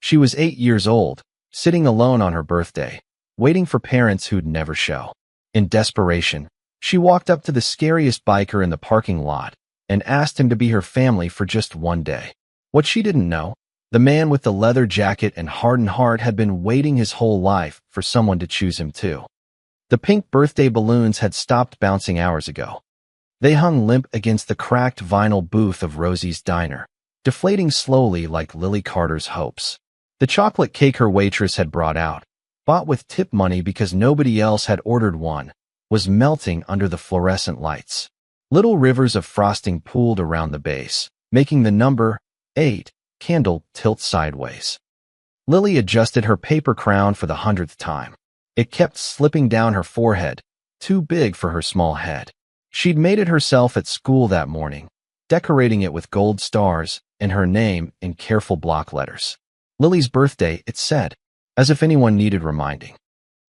She was 8 years old, sitting alone on her birthday, waiting for parents who'd never show. In desperation, she walked up to the scariest biker in the parking lot and asked him to be her family for just one day. What she didn't know, the man with the leather jacket and hardened heart had been waiting his whole life for someone to choose him too. The pink birthday balloons had stopped bouncing hours ago. They hung limp against the cracked vinyl booth of Rosie's diner, deflating slowly like Lily Carter's hopes. The chocolate cake her waitress had brought out, bought with tip money because nobody else had ordered one, was melting under the fluorescent lights. Little rivers of frosting pooled around the base, making the number 8 candle tilt sideways. Lily adjusted her paper crown for the 100th time. It kept slipping down her forehead, too big for her small head. She'd made it herself at school that morning, decorating it with gold stars and her name in careful block letters. Lily's birthday, it said, as if anyone needed reminding.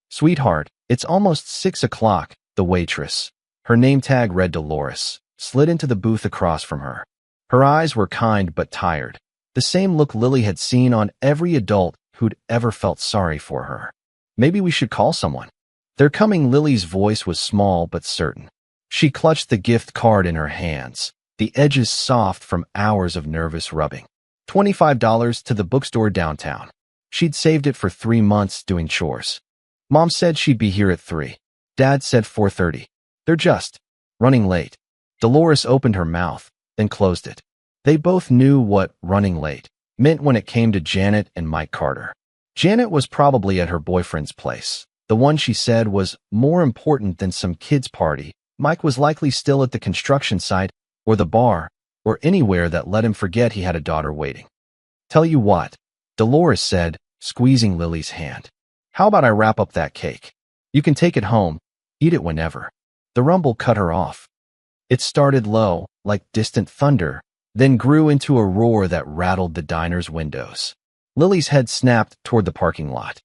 Sweetheart, it's almost 6 o'clock, the waitress, her name tag read Dolores, slid into the booth across from her. Her eyes were kind but tired, the same look Lily had seen on every adult who'd ever felt sorry for her. Maybe we should call someone. They're coming. Lily's voice was small but certain. She clutched the gift card in her hands, the edges soft from hours of nervous rubbing. $25 to the bookstore downtown. She'd saved it for 3 months doing chores. Mom said she'd be here at 3. Dad said 4:30. They're just running late. Dolores opened her mouth, then closed it. They both knew what running late meant when it came to Janet and Mike Carter. Janet was probably at her boyfriend's place, the one she said was more important than some kid's party. Mike was likely still at the construction site, or the bar, or anywhere that let him forget he had a daughter waiting. Tell you what, Dolores said, squeezing Lily's hand. How about I wrap up that cake? You can take it home, eat it whenever. The rumble cut her off. It started low, like distant thunder, then grew into a roar that rattled the diner's windows. Lily's head snapped toward the parking lot.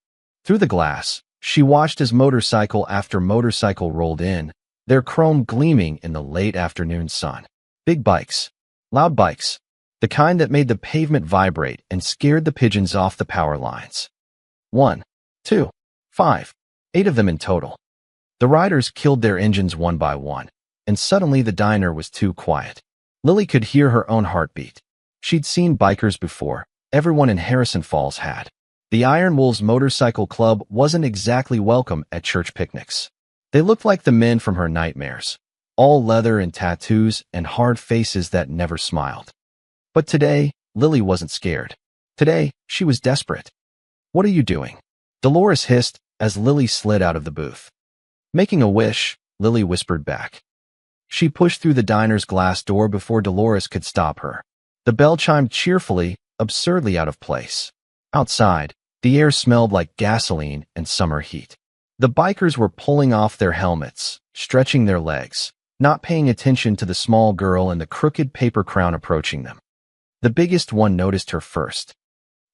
Through the glass, she watched as motorcycle after motorcycle rolled in, their chrome gleaming in the late afternoon sun. Big bikes. Loud bikes. The kind that made the pavement vibrate and scared the pigeons off the power lines. 1, 2, 5, 8 of them in total. The riders killed their engines one by one, and suddenly the diner was too quiet. Lily could hear her own heartbeat. She'd seen bikers before. Everyone in Harrison Falls had. The Iron Wolves Motorcycle Club wasn't exactly welcome at church picnics. They looked like the men from her nightmares, all leather and tattoos and hard faces that never smiled. But today, Lily wasn't scared. Today, she was desperate. What are you doing? Dolores hissed as Lily slid out of the booth. Making a wish, Lily whispered back. She pushed through the diner's glass door before Dolores could stop her. The bell chimed cheerfully, absurdly out of place. Outside, the air smelled like gasoline and summer heat. The bikers were pulling off their helmets, stretching their legs, not paying attention to the small girl in the crooked paper crown approaching them. The biggest one noticed her first.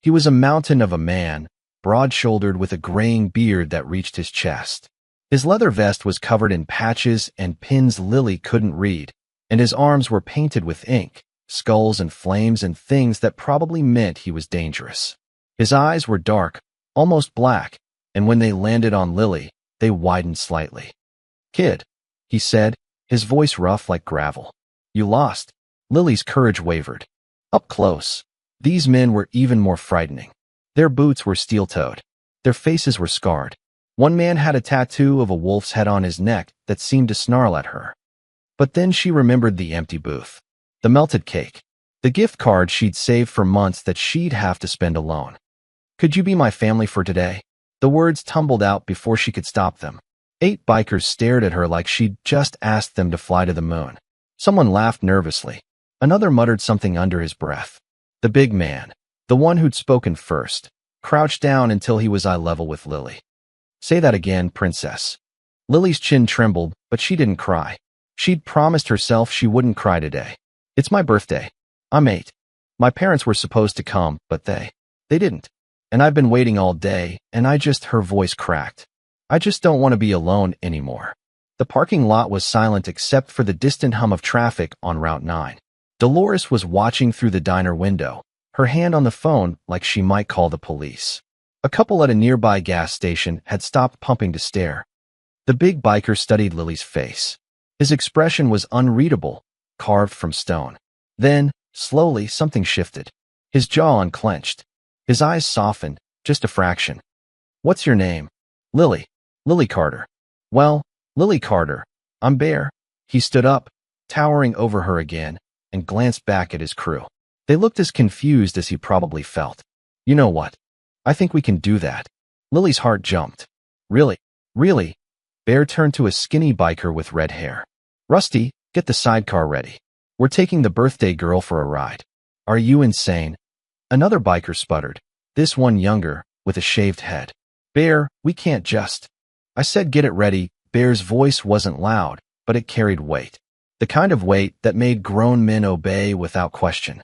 He was a mountain of a man, broad-shouldered with a graying beard that reached his chest. His leather vest was covered in patches and pins Lily couldn't read, and his arms were painted with ink, skulls and flames and things that probably meant he was dangerous. His eyes were dark, almost black, and when they landed on Lily, they widened slightly. Kid, he said, his voice rough like gravel. You lost. Lily's courage wavered. Up close, these men were even more frightening. Their boots were steel-toed. Their faces were scarred. One man had a tattoo of a wolf's head on his neck that seemed to snarl at her. But then she remembered the empty booth, the melted cake, the gift card she'd saved for months that she'd have to spend alone. Could you be my family for today? The words tumbled out before she could stop them. 8 bikers stared at her like she'd just asked them to fly to the moon. Someone laughed nervously. Another muttered something under his breath. The big man, the one who'd spoken first, crouched down until he was eye level with Lily. Say that again, princess. Lily's chin trembled, but she didn't cry. She'd promised herself she wouldn't cry today. It's my birthday. I'm 8. My parents were supposed to come, but they didn't. And I've been waiting all day, and her voice cracked. I just don't want to be alone anymore. The parking lot was silent except for the distant hum of traffic on Route 9. Dolores was watching through the diner window, her hand on the phone like she might call the police. A couple at a nearby gas station had stopped pumping to stare. The big biker studied Lily's face. His expression was unreadable, carved from stone. Then, slowly, something shifted. His jaw unclenched. His eyes softened, just a fraction. "What's your name?" "Lily. Lily Carter." "Well, Lily Carter, I'm Bear." He stood up, towering over her again, and glanced back at his crew. They looked as confused as he probably felt. "You know what? I think we can do that." Lily's heart jumped. "Really? Really?" Bear turned to a skinny biker with red hair. "Rusty, get the sidecar ready. We're taking the birthday girl for a ride." "Are you insane?" Another biker sputtered, this one younger, with a shaved head. "Bear, we can't just." "I said get it ready." Bear's voice wasn't loud, but it carried weight. The kind of weight that made grown men obey without question.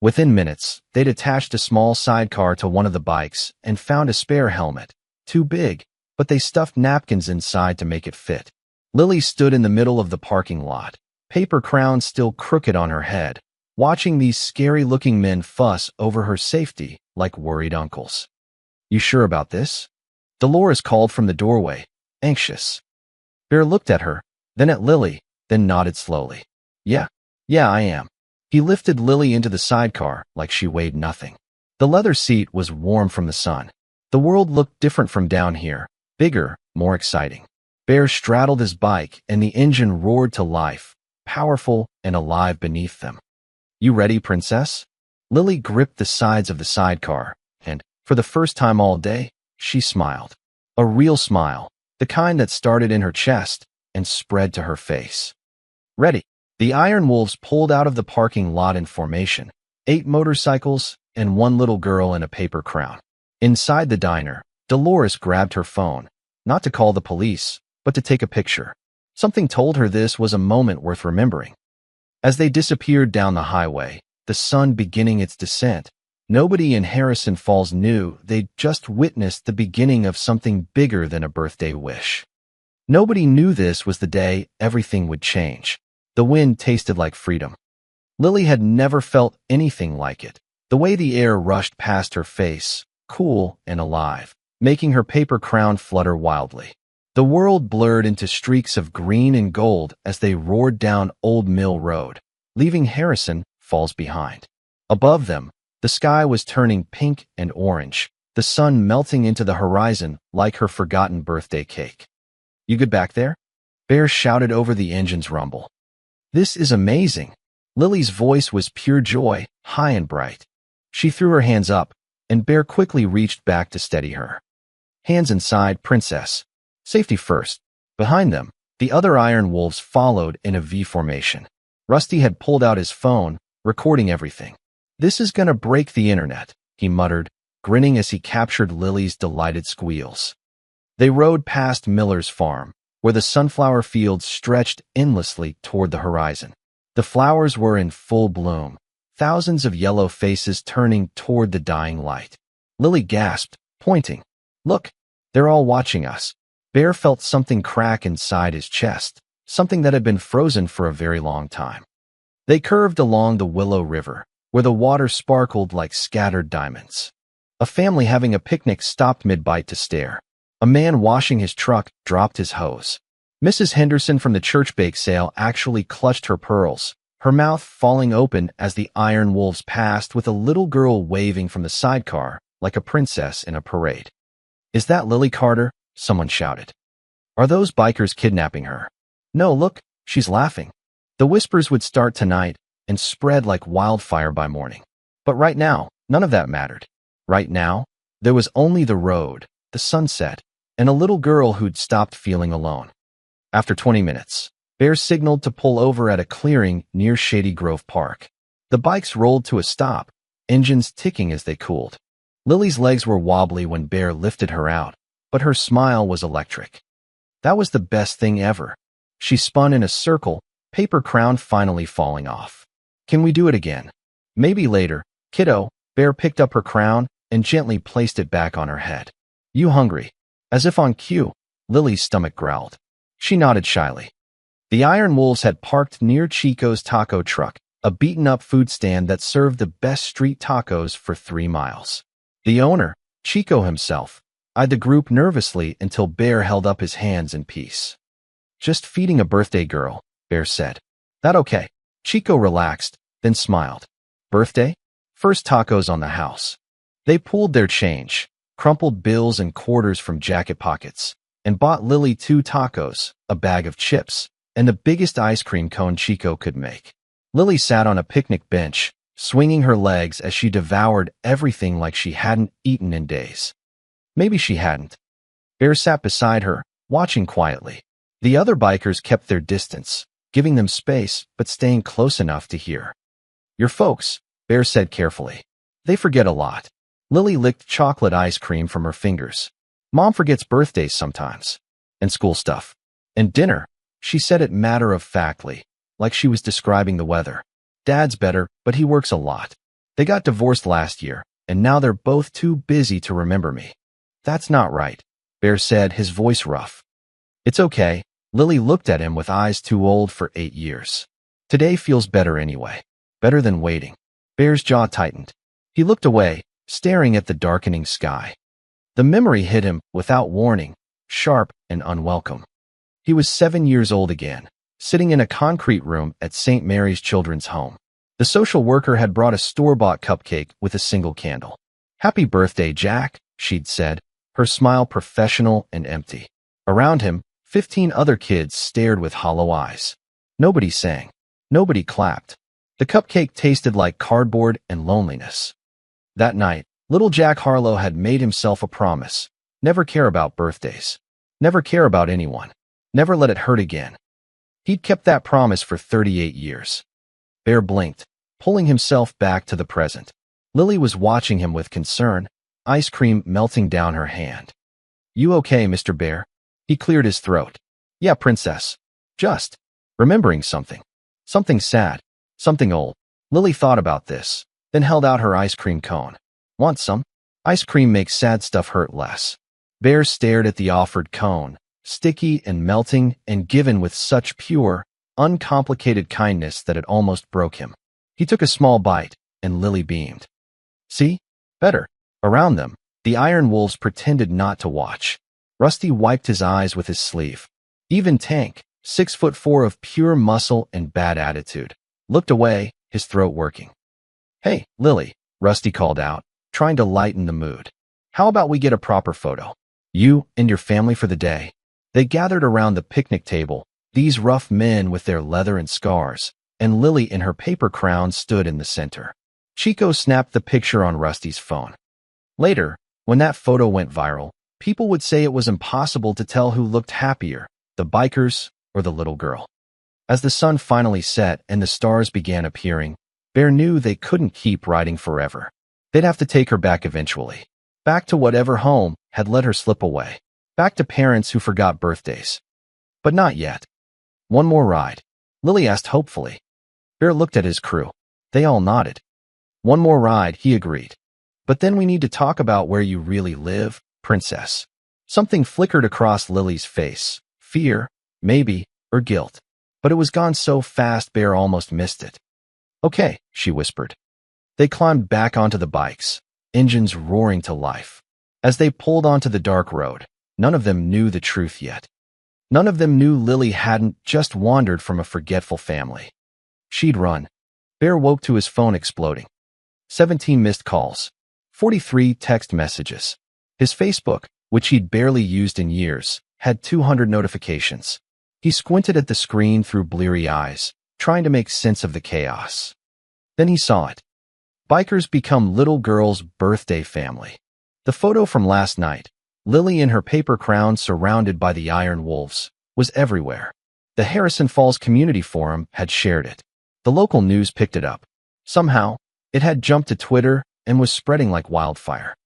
Within minutes, they'd attached a small sidecar to one of the bikes and found a spare helmet. Too big, but they stuffed napkins inside to make it fit. Lily stood in the middle of the parking lot, paper crown still crooked on her head, watching these scary-looking men fuss over her safety like worried uncles. "You sure about this?" Dolores called from the doorway, anxious. Bear looked at her, then at Lily, then nodded slowly. Yeah, I am." He lifted Lily into the sidecar like she weighed nothing. The leather seat was warm from the sun. The world looked different from down here, bigger, more exciting. Bear straddled his bike and the engine roared to life, powerful and alive beneath them. "You ready, princess?" Lily gripped the sides of the sidecar, and, for the first time all day, she smiled. A real smile, the kind that started in her chest and spread to her face. "Ready." The Iron Wolves pulled out of the parking lot in formation, 8 motorcycles and one little girl in a paper crown. Inside the diner, Dolores grabbed her phone, not to call the police, but to take a picture. Something told her this was a moment worth remembering. As they disappeared down the highway, the sun beginning its descent, nobody in Harrison Falls knew they'd just witnessed the beginning of something bigger than a birthday wish. Nobody knew this was the day everything would change. The wind tasted like freedom. Lily had never felt anything like it. The way the air rushed past her face, cool and alive, making her paper crown flutter wildly. The world blurred into streaks of green and gold as they roared down Old Mill Road, leaving Harrison Falls behind. Above them, the sky was turning pink and orange, the sun melting into the horizon like her forgotten birthday cake. "You good back there?" Bear shouted over the engine's rumble. "This is amazing." Lily's voice was pure joy, high and bright. She threw her hands up, and Bear quickly reached back to steady her. "Hands inside, princess. Safety first." Behind them, the other Iron Wolves followed in a V formation. Rusty had pulled out his phone, recording everything. "This is gonna break the internet," he muttered, grinning as he captured Lily's delighted squeals. They rode past Miller's farm, where the sunflower fields stretched endlessly toward the horizon. The flowers were in full bloom, thousands of yellow faces turning toward the dying light. Lily gasped, pointing. "Look, they're all watching us." Bear felt something crack inside his chest, something that had been frozen for a very long time. They curved along the Willow River, where the water sparkled like scattered diamonds. A family having a picnic stopped mid-bite to stare. A man washing his truck dropped his hose. Mrs. Henderson from the church bake sale actually clutched her pearls, her mouth falling open as the Iron Wolves passed with a little girl waving from the sidecar like a princess in a parade. "Is that Lily Carter?" someone shouted. "Are those bikers kidnapping her?" "No, look, she's laughing." The whispers would start tonight and spread like wildfire by morning. But right now, none of that mattered. Right now, there was only the road, the sunset, and a little girl who'd stopped feeling alone. After 20 minutes, Bear signaled to pull over at a clearing near Shady Grove Park. The bikes rolled to a stop, engines ticking as they cooled. Lily's legs were wobbly when Bear lifted her out, but her smile was electric. That was the best thing ever. She spun in a circle, paper crown finally falling off. "Can we do it again?" "Maybe later, kiddo." Bear picked up her crown and gently placed it back on her head. "You hungry?" As if on cue, Lily's stomach growled. She nodded shyly. The Iron Wolves had parked near Chico's taco truck, a beaten-up food stand that served the best street tacos for 3 miles. The owner, Chico himself, eyed the group nervously until Bear held up his hands in peace. "Just feeding a birthday girl," Bear said. "That okay?" Chico relaxed, then smiled. "Birthday? First tacos on the house." They pulled their change, crumpled bills and quarters from jacket pockets, and bought Lily 2 tacos, a bag of chips, and the biggest ice cream cone Chico could make. Lily sat on a picnic bench, swinging her legs as she devoured everything like she hadn't eaten in days. Maybe she hadn't. Bear sat beside her, watching quietly. The other bikers kept their distance, giving them space but staying close enough to hear. "Your folks," Bear said carefully. "They forget a lot." Lily licked chocolate ice cream from her fingers. "Mom forgets birthdays sometimes. And school stuff. And dinner." She said it matter-of-factly, like she was describing the weather. "Dad's better, but he works a lot. They got divorced last year, and now they're both too busy to remember me." "That's not right," Bear said, his voice rough. "It's okay." Lily looked at him with eyes too old for 8 years. "Today feels better anyway. Better than waiting." Bear's jaw tightened. He looked away, staring at the darkening sky. The memory hit him, without warning, sharp and unwelcome. He was 7 years old again, sitting in a concrete room at St. Mary's Children's Home. The social worker had brought a store-bought cupcake with a single candle. "Happy birthday, Jack," she'd said, her smile professional and empty. Around him, 15 other kids stared with hollow eyes. Nobody sang. Nobody clapped. The cupcake tasted like cardboard and loneliness. That night, little Jack Harlow had made himself a promise. Never care about birthdays. Never care about anyone. Never let it hurt again. He'd kept that promise for 38 years. Bear blinked, pulling himself back to the present. Lily was watching him with concern, ice cream melting down her hand. "You okay, Mr. Bear?" He cleared his throat. "Yeah, princess. Just remembering something. Something sad. Something old." Lily thought about this, then held out her ice cream cone. "Want some?" Ice cream makes sad stuff hurt less. Bear stared at the offered cone, sticky and melting and given with such pure, uncomplicated kindness that it almost broke him. He took a small bite, and Lily beamed. "See? Better." Around them, the Iron Wolves pretended not to watch. Rusty wiped his eyes with his sleeve. Even Tank, 6'4" of pure muscle and bad attitude, looked away, his throat working. "Hey, Lily," Rusty called out, trying to lighten the mood. "How about we get a proper photo? You and your family for the day." They gathered around the picnic table, these rough men with their leather and scars, and Lily in her paper crown stood in the center. Chico snapped the picture on Rusty's phone. Later, when that photo went viral, people would say it was impossible to tell who looked happier, the bikers or the little girl. As the sun finally set and the stars began appearing, Bear knew they couldn't keep riding forever. They'd have to take her back eventually. Back to whatever home had let her slip away. Back to parents who forgot birthdays. But not yet. "One more ride?" Lily asked hopefully. Bear looked at his crew. They all nodded. "One more ride," he agreed. "But then we need to talk about where you really live, princess." Something flickered across Lily's face. Fear, maybe, or guilt. But it was gone so fast Bear almost missed it. "Okay," she whispered. They climbed back onto the bikes, engines roaring to life. As they pulled onto the dark road, none of them knew the truth yet. None of them knew Lily hadn't just wandered from a forgetful family. She'd run. Bear woke to his phone exploding. 17 missed calls. 43 text messages. His Facebook, which he'd barely used in years, had 200 notifications. He squinted at the screen through bleary eyes, trying to make sense of the chaos. Then he saw it. Bikers become little girl's birthday family. The photo from last night, Lily in her paper crown surrounded by the Iron Wolves, was everywhere. The Harrison Falls Community Forum had shared it. The local news picked it up. Somehow, it had jumped to Twitter and was spreading like wildfire.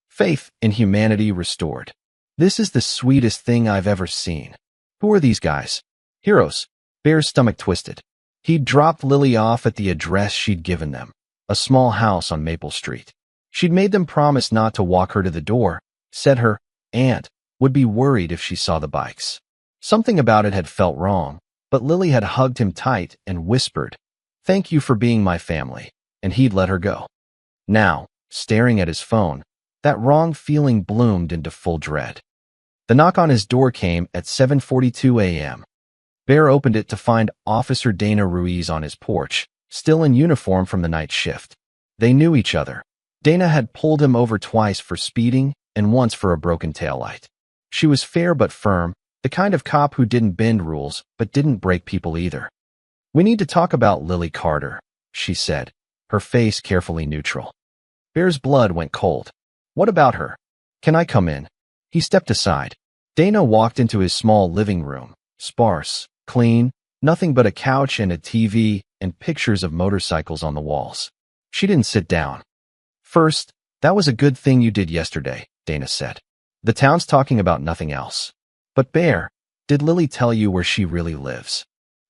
Faith in humanity restored. "This is the sweetest thing I've ever seen." Who are these guys? Heroes. Bear's stomach twisted. He'd dropped Lily off at the address she'd given them, a small house on Maple Street. She'd made them promise not to walk her to the door, said her aunt would be worried if she saw the bikes. Something about it had felt wrong, but Lily had hugged him tight and whispered, Thank you for being my family. And he'd let her go. Now, staring at his phone, that wrong feeling bloomed into full dread. The knock on his door came at 7:42 a.m. Bear opened it to find Officer Dana Ruiz on his porch, still in uniform from the night shift. They knew each other. Dana had pulled him over twice for speeding and once for a broken taillight. She was fair but firm, the kind of cop who didn't bend rules but didn't break people either. "We need to talk about Lily Carter," she said, her face carefully neutral. Bear's blood went cold. "What about her? Can I come in?" He stepped aside. Dana walked into his small living room, sparse, clean, nothing but a couch and a TV and pictures of motorcycles on the walls. She didn't sit down. "First, that was a good thing you did yesterday," Dana said. "The town's talking about nothing else. But Bear, did Lily tell you where she really lives?"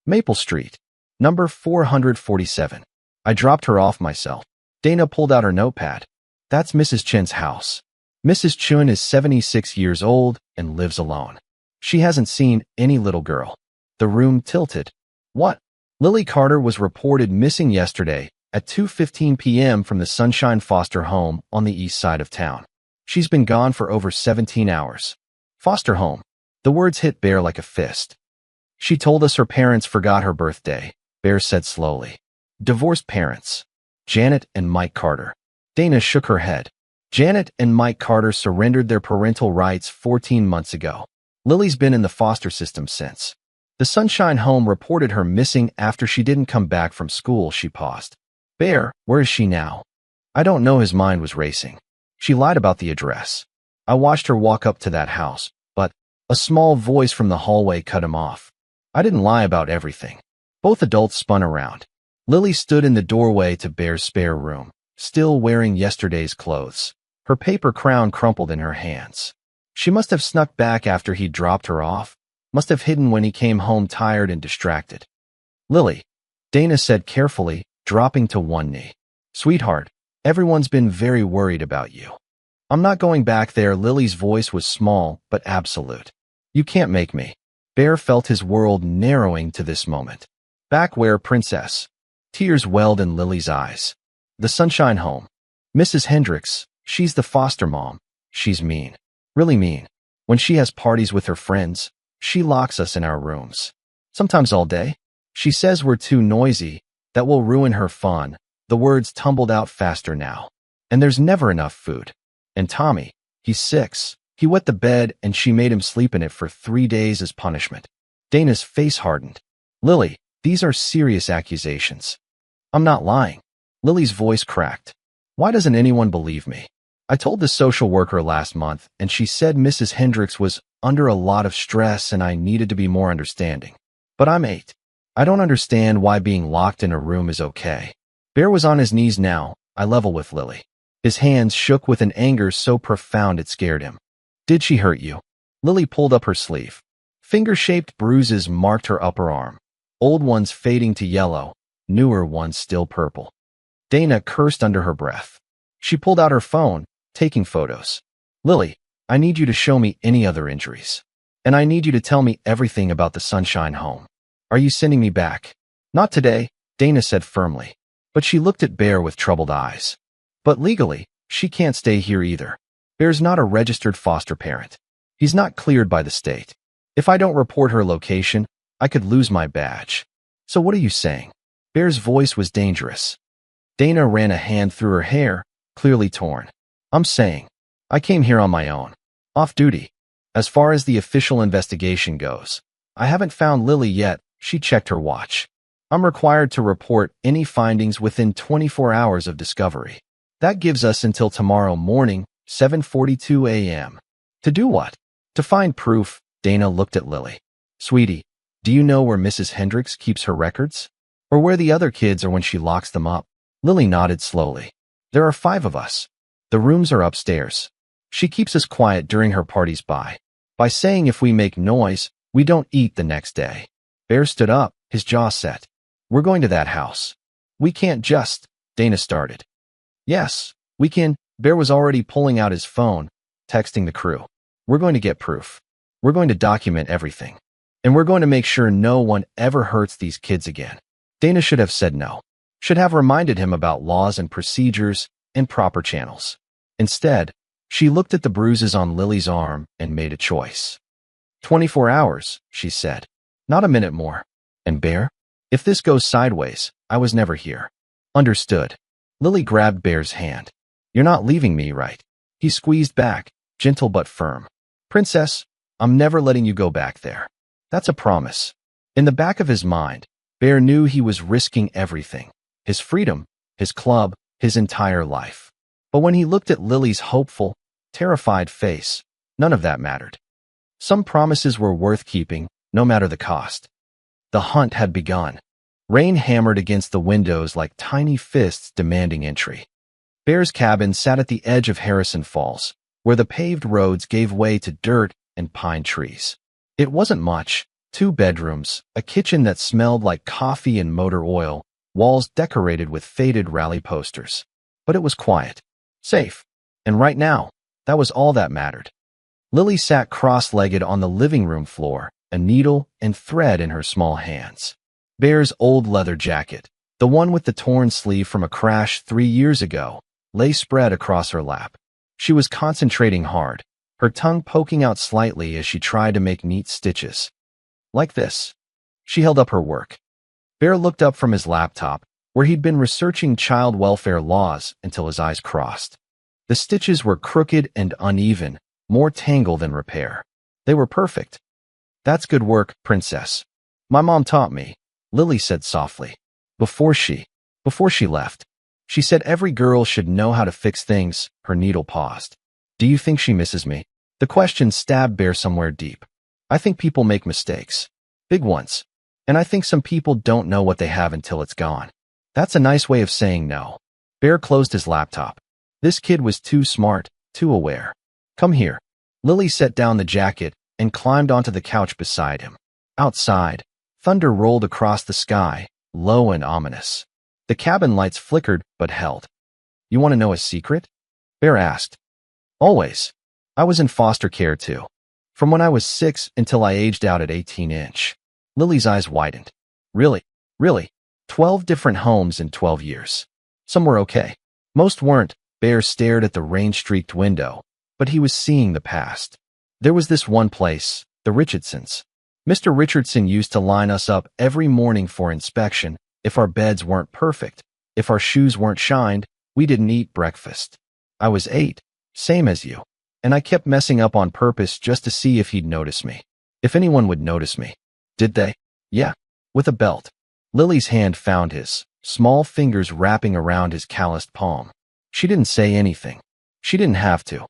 "Maple Street, number 447. I dropped her off myself." Dana pulled out her notepad. "That's Mrs. Chen's house. Mrs. Chun is 76 years old and lives alone. She hasn't seen any little girl." The room tilted. "What?" "Lily Carter was reported missing yesterday at 2:15 p.m. from the Sunshine Foster Home on the east side of town. She's been gone for over 17 hours. Foster home." The words hit Bear like a fist. "She told us her parents forgot her birthday," Bear said slowly. "Divorced parents. Janet and Mike Carter." Dana shook her head. "Janet and Mike Carter surrendered their parental rights 14 months ago. Lily's been in the foster system since. The Sunshine Home reported her missing after she didn't come back from school." She paused. "Bear, where is she now?" "I don't know." His mind was racing. "She lied about the address. I watched her walk up to that house, but..." A small voice from the hallway cut him off. "I didn't lie about everything." Both adults spun around. Lily stood in the doorway to Bear's spare room, still wearing yesterday's clothes. Her paper crown crumpled in her hands. She must have snuck back after he dropped her off, must have hidden when he came home tired and distracted. "Lily," Dana said carefully, dropping to one knee. "Sweetheart, everyone's been very worried about you." "I'm not going back there." Lily's voice was small but absolute. "You can't make me." Bear felt his world narrowing to this moment. "Back where, princess?" Tears welled in Lily's eyes. "The Sunshine Home. Mrs. Hendricks, she's the foster mom. She's mean. Really mean. When she has parties with her friends, she locks us in our rooms. Sometimes all day. She says we're too noisy, that will ruin her fun." The words tumbled out faster now. "And there's never enough food. And Tommy, he's 6. He wet the bed and she made him sleep in it for 3 days as punishment." Dana's face hardened. "Lily, these are serious accusations." "I'm not lying." Lily's voice cracked. "Why doesn't anyone believe me? I told the social worker last month and she said Mrs. Hendricks was under a lot of stress and I needed to be more understanding. But I'm 8. I don't understand why being locked in a room is okay." Bear was on his knees now, eye level with Lily. His hands shook with an anger so profound it scared him. "Did she hurt you?" Lily pulled up her sleeve. Finger-shaped bruises marked her upper arm, old ones fading to yellow, newer ones still purple. Dana cursed under her breath. She pulled out her phone, taking photos. "Lily, I need you to show me any other injuries. And I need you to tell me everything about the Sunshine Home. Are you sending me back?" "Not today," Dana said firmly. But she looked at Bear with troubled eyes. "But legally, she can't stay here either. Bear's not a registered foster parent. He's not cleared by the state. If I don't report her location, I could lose my badge. So what are you saying?" Bear's voice was dangerous. Dana ran a hand through her hair, clearly torn. "I'm saying, I came here on my own. Off duty. As far as the official investigation goes, I haven't found Lily yet." She checked her watch. "I'm required to report any findings within 24 hours of discovery. That gives us until tomorrow morning, 7:42 a.m. To do what?" "To find proof." Dana looked at Lily. "Sweetie, do you know where Mrs. Hendricks keeps her records? Or where the other kids are when she locks them up?" Lily nodded slowly. "There are 5 of us. The rooms are upstairs. She keeps us quiet during her parties by saying if we make noise, we don't eat the next day." Bear stood up, his jaw set. "We're going to that house. We can't just..." Dana started. "Yes, we can." Bear was already pulling out his phone, texting the crew. "We're going to get proof. We're going to document everything. And we're going to make sure no one ever hurts these kids again." Dana should have said no. Should have reminded him about laws and procedures and proper channels. Instead, she looked at the bruises on Lily's arm and made a choice. 24 hours, she said. Not a minute more. And Bear? If this goes sideways, I was never here. Understood. Lily grabbed Bear's hand. You're not leaving me, right? He squeezed back, gentle but firm. Princess, I'm never letting you go back there. That's a promise. In the back of his mind, Bear knew he was risking everything. His freedom, his club, his entire life. But when he looked at Lily's hopeful, terrified face, none of that mattered. Some promises were worth keeping, no matter the cost. The hunt had begun. Rain hammered against the windows like tiny fists demanding entry. Bear's cabin sat at the edge of Harrison Falls, where the paved roads gave way to dirt and pine trees. It wasn't much. 2 bedrooms, a kitchen that smelled like coffee and motor oil, walls decorated with faded rally posters. But it was quiet, safe, and right now, that was all that mattered. Lily sat cross-legged on the living room floor, a needle and thread in her small hands. Bear's old leather jacket, the one with the torn sleeve from a crash 3 years ago, lay spread across her lap. She was concentrating hard, her tongue poking out slightly as she tried to make neat stitches. Like this. She held up her work. Bear looked up from his laptop, where he'd been researching child welfare laws until his eyes crossed. The stitches were crooked and uneven, more tangle than repair. They were perfect. That's good work, Princess. My mom taught me, Lily said softly. Before she left. She said every girl should know how to fix things. Her needle paused. Do you think she misses me? The question stabbed Bear somewhere deep. I think people make mistakes. Big ones. And I think some people don't know what they have until it's gone. That's a nice way of saying no. Bear closed his laptop. This kid was too smart, too aware. Come here. Lily set down the jacket and climbed onto the couch beside him. Outside, thunder rolled across the sky, low and ominous. The cabin lights flickered but held. You want to know a secret? Bear asked. Always. I was in foster care too. From when I was 6 until I aged out at 18-inch. Lily's eyes widened. Really? 12 different homes in 12 years. Some were okay. Most weren't. Bear stared at the rain-streaked window, but he was seeing the past. There was this one place, the Richardsons. Mr. Richardson used to line us up every morning for inspection. If our beds weren't perfect, if our shoes weren't shined, we didn't eat breakfast. I was 8, same as you. And I kept messing up on purpose just to see if he'd notice me. If anyone would notice me. Did they? Yeah. With a belt. Lily's hand found his, small fingers wrapping around his calloused palm. She didn't say anything. She didn't have to.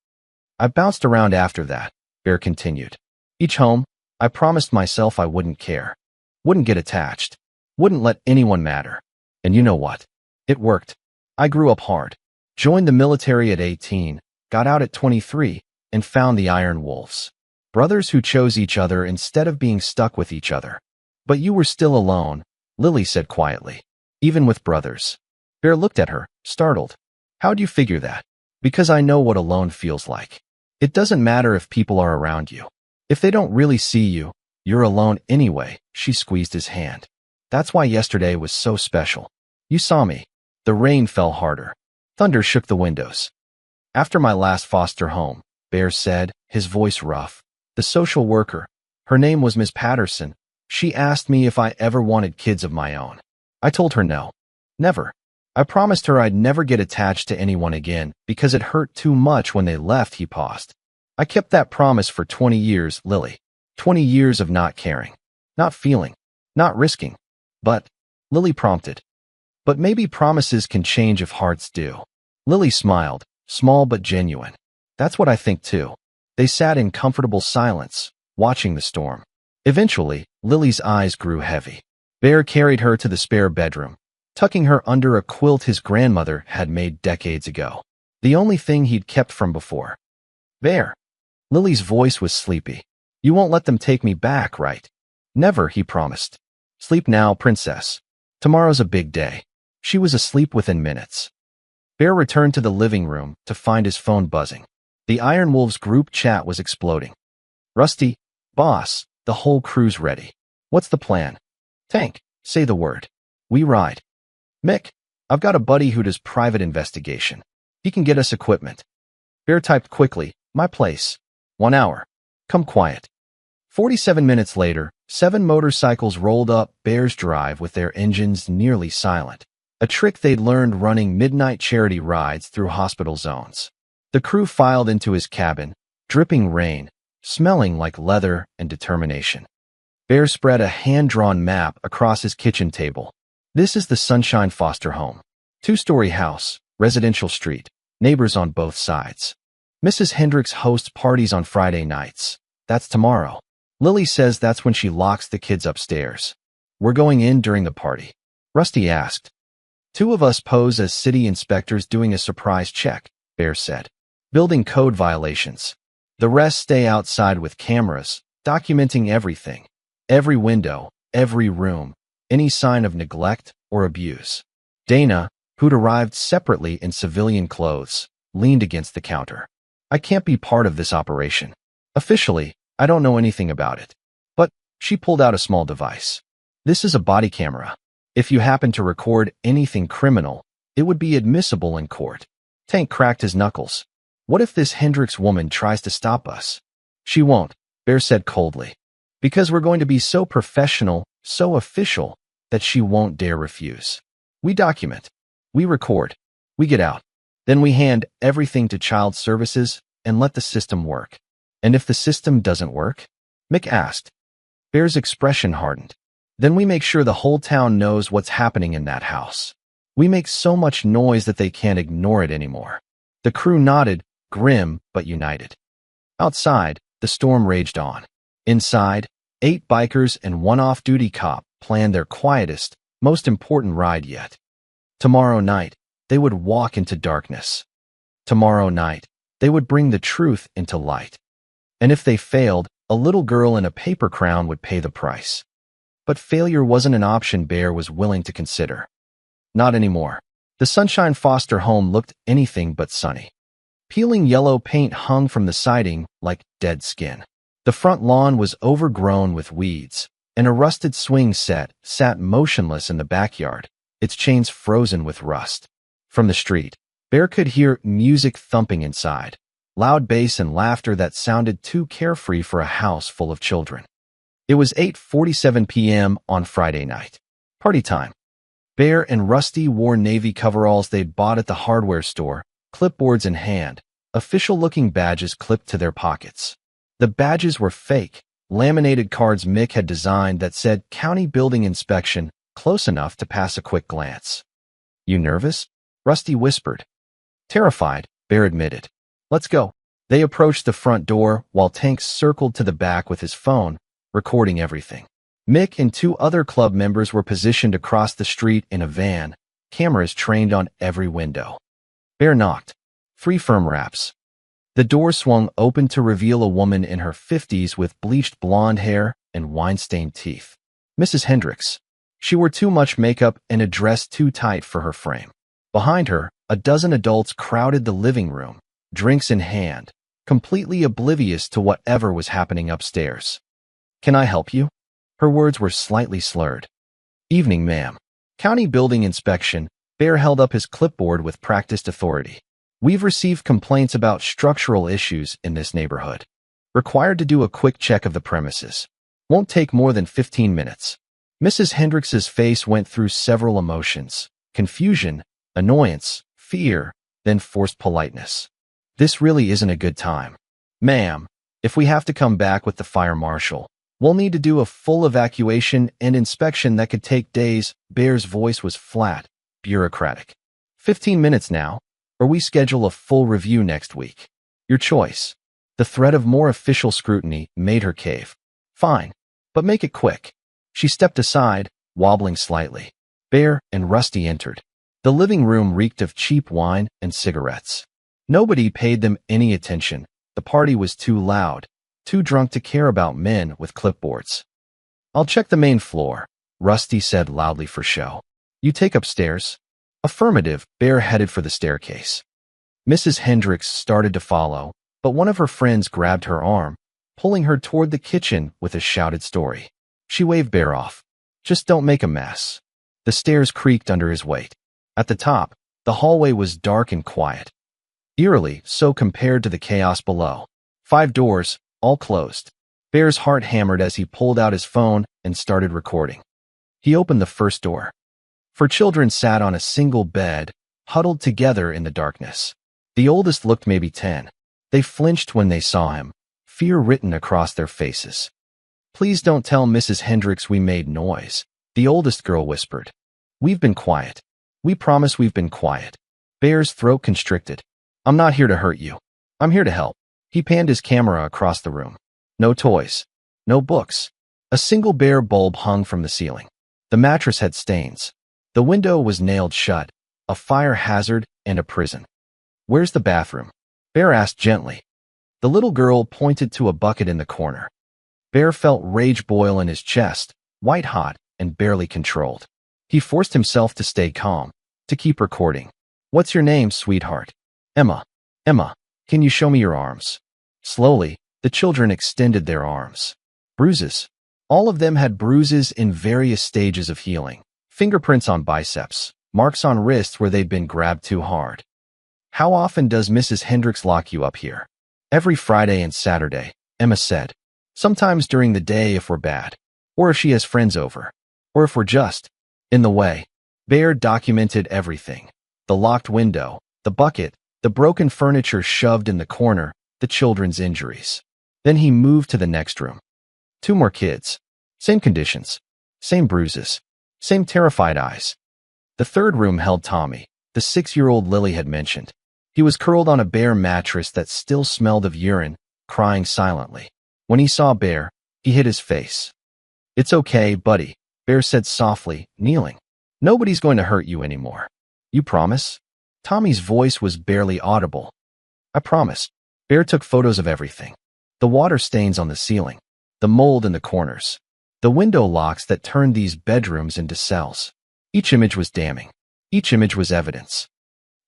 I bounced around after that, Bear continued. Each home, I promised myself I wouldn't care. Wouldn't get attached. Wouldn't let anyone matter. And you know what? It worked. I grew up hard. Joined the military at 18. Got out at 23, and found the Iron Wolves. Brothers who chose each other instead of being stuck with each other. But you were still alone, Lily said quietly. Even with brothers. Bear looked at her, startled. How'd you figure that? Because I know what alone feels like. It doesn't matter if people are around you. If they don't really see you, you're alone anyway. She squeezed his hand. That's why yesterday was so special. You saw me. The rain fell harder. Thunder shook the windows. After my last foster home, Bear said, his voice rough. The social worker, her name was Miss Patterson, she asked me if I ever wanted kids of my own. I told her no. Never. I promised her I'd never get attached to anyone again because it hurt too much when they left, he paused. I kept that promise for 20 years, Lily. 20 years of not caring. Not feeling. Not risking. But, Lily prompted. But maybe promises can change if hearts do. Lily smiled. Small but genuine. That's what I think too. They sat in comfortable silence, watching the storm. Eventually, Lily's eyes grew heavy. Bear carried her to the spare bedroom, tucking her under a quilt his grandmother had made decades ago. The only thing he'd kept from before. Bear. Lily's voice was sleepy. You won't let them take me back, right? Never, he promised. Sleep now, princess. Tomorrow's a big day. She was asleep within minutes. Bear returned to the living room to find his phone buzzing. The Iron Wolves group chat was exploding. Rusty, boss, the whole crew's ready. What's the plan? Tank, say the word. We ride. Mick, I've got a buddy who does private investigation. He can get us equipment. Bear typed quickly, my place. 1 hour. Come quiet. 47 minutes later, 7 motorcycles rolled up Bear's drive with their engines nearly silent, a trick they'd learned running midnight charity rides through hospital zones. The crew filed into his cabin, dripping rain, smelling like leather and determination. Bear spread a hand-drawn map across his kitchen table. This is the Sunshine Foster home. 2-story house, residential street, neighbors on both sides. Mrs. Hendricks hosts parties on Friday nights. That's tomorrow. Lily says that's when she locks the kids upstairs. We're going in during the party. Rusty asked. 2 of us pose as city inspectors doing a surprise check, Bear said. Building code violations. The rest stay outside with cameras, documenting everything. Every window, every room, any sign of neglect or abuse. Dana, who'd arrived separately in civilian clothes, leaned against the counter. I can't be part of this operation. Officially, I don't know anything about it. But she pulled out a small device. This is a body camera. If you happen to record anything criminal, it would be admissible in court. Tank cracked his knuckles. What if this Hendricks woman tries to stop us? She won't, Bear said coldly. Because we're going to be so professional, so official, that she won't dare refuse. We document. We record. We get out. Then we hand everything to child services and let the system work. And if the system doesn't work? Mick asked. Bear's expression hardened. Then we make sure the whole town knows what's happening in that house. We make so much noise that they can't ignore it anymore. The crew nodded, grim but united. Outside, the storm raged on. Inside, 8 bikers and 1 off-duty cop planned their quietest, most important ride yet. Tomorrow night, they would walk into darkness. Tomorrow night, they would bring the truth into light. And if they failed, a little girl in a paper crown would pay the price. But failure wasn't an option Bear was willing to consider. Not anymore. The Sunshine Foster home looked anything but sunny. Peeling yellow paint hung from the siding like dead skin. The front lawn was overgrown with weeds, and a rusted swing set sat motionless in the backyard, its chains frozen with rust. From the street, Bear could hear music thumping inside, loud bass and laughter that sounded too carefree for a house full of children. It was 8:47 p.m. on Friday night. Party time. Bear and Rusty wore navy coveralls they'd bought at the hardware store, clipboards in hand, official-looking badges clipped to their pockets. The badges were fake, laminated cards Mick had designed that said County Building Inspection, close enough to pass a quick glance. You nervous? Rusty whispered. Terrified, Bear admitted. Let's go. They approached the front door while Tank circled to the back with his phone, recording everything. Mick and 2 other club members were positioned across the street in a van, cameras trained on every window. Bear knocked. 3 firm raps. The door swung open to reveal a woman in her 50s with bleached blonde hair and wine-stained teeth. Mrs. Hendricks. She wore too much makeup and a dress too tight for her frame. Behind her, a dozen adults crowded the living room, drinks in hand, completely oblivious to whatever was happening upstairs. Can I help you? Her words were slightly slurred. Evening, ma'am. County Building Inspection. Bear held up his clipboard with practiced authority. We've received complaints about structural issues in this neighborhood. Required to do a quick check of the premises. Won't take more than 15 minutes. Mrs. Hendricks's face went through several emotions. Confusion, annoyance, fear, then forced politeness. This really isn't a good time. Ma'am, if we have to come back with the fire marshal, we'll need to do a full evacuation and inspection that could take days. Bear's voice was flat, bureaucratic. 15 minutes now, or we schedule a full review next week. Your choice. The threat of more official scrutiny made her cave. Fine, but make it quick. She stepped aside, wobbling slightly. Bear and Rusty entered. The living room reeked of cheap wine and cigarettes. Nobody paid them any attention. The party was too loud, too drunk to care about men with clipboards. I'll check the main floor, Rusty said loudly for show. You take upstairs? Affirmative. Bear headed for the staircase. Mrs. Hendricks started to follow, but one of her friends grabbed her arm, pulling her toward the kitchen with a shouted story. She waved Bear off. Just don't make a mess. The stairs creaked under his weight. At the top, the hallway was dark and quiet. Eerily so compared to the chaos below. 5 doors, all closed. Bear's heart hammered as he pulled out his phone and started recording. He opened the first door. 4 children sat on a single bed, huddled together in the darkness. The oldest looked maybe 10. They flinched when they saw him, fear written across their faces. "Please don't tell Mrs. Hendricks we made noise," the oldest girl whispered. "We've been quiet. We promise we've been quiet." Bear's throat constricted. "I'm not here to hurt you. I'm here to help." He panned his camera across the room. No toys. No books. A single bare bulb hung from the ceiling. The mattress had stains. The window was nailed shut, a fire hazard and a prison. "Where's the bathroom?" Bear asked gently. The little girl pointed to a bucket in the corner. Bear felt rage boil in his chest, white hot and barely controlled. He forced himself to stay calm, to keep recording. "What's your name, sweetheart?" "Emma." "Emma, can you show me your arms?" Slowly, the children extended their arms. Bruises. All of them had bruises in various stages of healing. Fingerprints on biceps, marks on wrists where they'd been grabbed too hard. "How often does Mrs. Hendricks lock you up here?" "Every Friday and Saturday," Emma said. "Sometimes during the day if we're bad, or if she has friends over, or if we're just in the way." Bear documented everything. The locked window, the bucket, the broken furniture shoved in the corner, the children's injuries. Then he moved to the next room. 2 more kids. Same conditions. Same bruises. Same terrified eyes. The third room held Tommy, the 6-year-old Lily had mentioned. He was curled on a bare mattress that still smelled of urine, crying silently. When he saw Bear, he hid his face. "It's okay, buddy," Bear said softly, kneeling. "Nobody's going to hurt you anymore. You promise?" Tommy's voice was barely audible. "I promise." Bear took photos of everything. The water stains on the ceiling, the mold in the corners, the window locks that turned these bedrooms into cells. Each image was damning. Each image was evidence.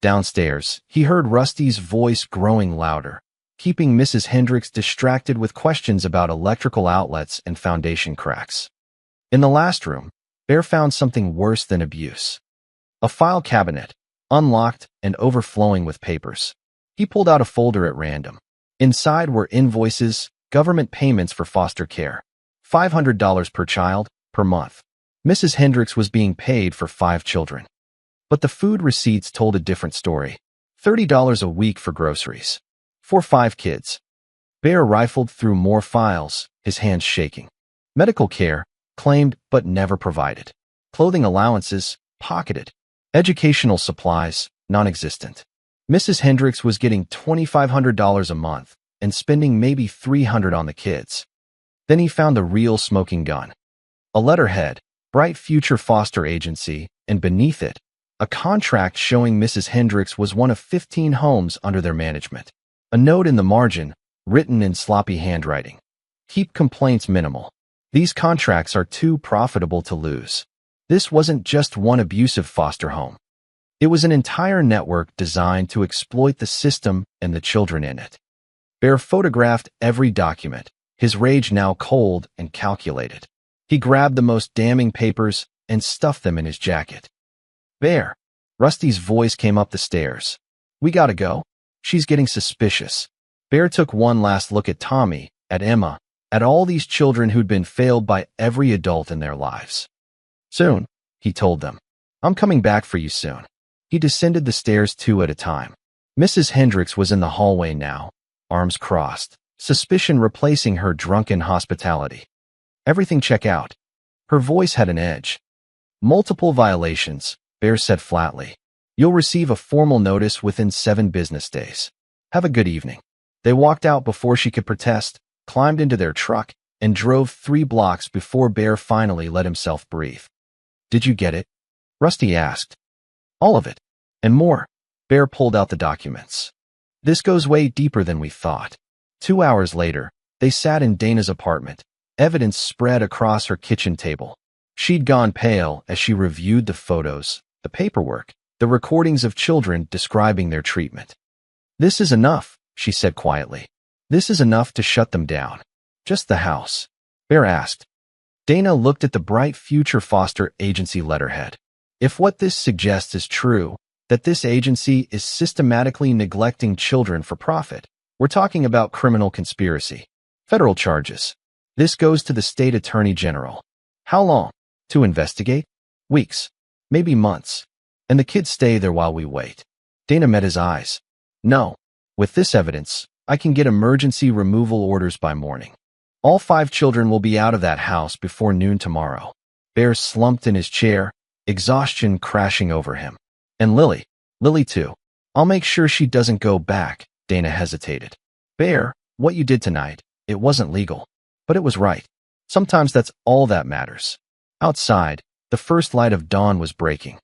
Downstairs, he heard Rusty's voice growing louder, keeping Mrs. Hendricks distracted with questions about electrical outlets and foundation cracks. In the last room, Bear found something worse than abuse. A file cabinet, unlocked and overflowing with papers. He pulled out a folder at random. Inside were invoices, government payments for foster care. $500 per child, per month. Mrs. Hendricks was being paid for 5 children. But the food receipts told a different story. $30 a week for groceries. For 5 kids. Bear rifled through more files, his hands shaking. Medical care, claimed but never provided. Clothing allowances, pocketed. Educational supplies, non-existent. Mrs. Hendricks was getting $2,500 a month and spending maybe $300 on the kids. Then he found the real smoking gun. A letterhead, Bright Future Foster Agency, and beneath it, a contract showing Mrs. Hendricks was one of 15 homes under their management. A note in the margin, written in sloppy handwriting. Keep complaints minimal. These contracts are too profitable to lose. This wasn't just one abusive foster home. It was an entire network designed to exploit the system and the children in it. Bear photographed every document, his rage now cold and calculated. He grabbed the most damning papers and stuffed them in his jacket. "Bear," Rusty's voice came up the stairs. "We gotta go. She's getting suspicious." Bear took one last look at Tommy, at Emma, at all these children who'd been failed by every adult in their lives. "Soon," he told them. "I'm coming back for you soon." He descended the stairs 2 at a time. Mrs. Hendricks was in the hallway now, arms crossed, suspicion replacing her drunken hospitality. "Everything check out." Her voice had an edge. "Multiple violations," Bear said flatly. "You'll receive a formal notice within 7 business days. Have a good evening." They walked out before she could protest, climbed into their truck, and drove 3 blocks before Bear finally let himself breathe. "Did you get it?" Rusty asked. "All of it. And more." Bear pulled out the documents. "This goes way deeper than we thought." 2 hours later, they sat in Dana's apartment, evidence spread across her kitchen table. She'd gone pale as she reviewed the photos, the paperwork, the recordings of children describing their treatment. "This is enough," she said quietly. "This is enough to shut them down." "Just the house?" Bear asked. Dana looked at the Bright Future Foster Agency letterhead. If what this suggests is true, that this agency is systematically neglecting children for profit, we're talking about criminal conspiracy. Federal charges. This goes to the state attorney general. How long? To investigate? Weeks. Maybe months. And the kids stay there while we wait. Dana met his eyes. No. With this evidence, I can get emergency removal orders by morning. All 5 children will be out of that house before noon tomorrow. Bear slumped in his chair, exhaustion crashing over him. And Lily too. I'll make sure she doesn't go back. Dana hesitated. Bear, what you did tonight, it wasn't legal. But it was right. Sometimes that's all that matters. Outside, the first light of dawn was breaking.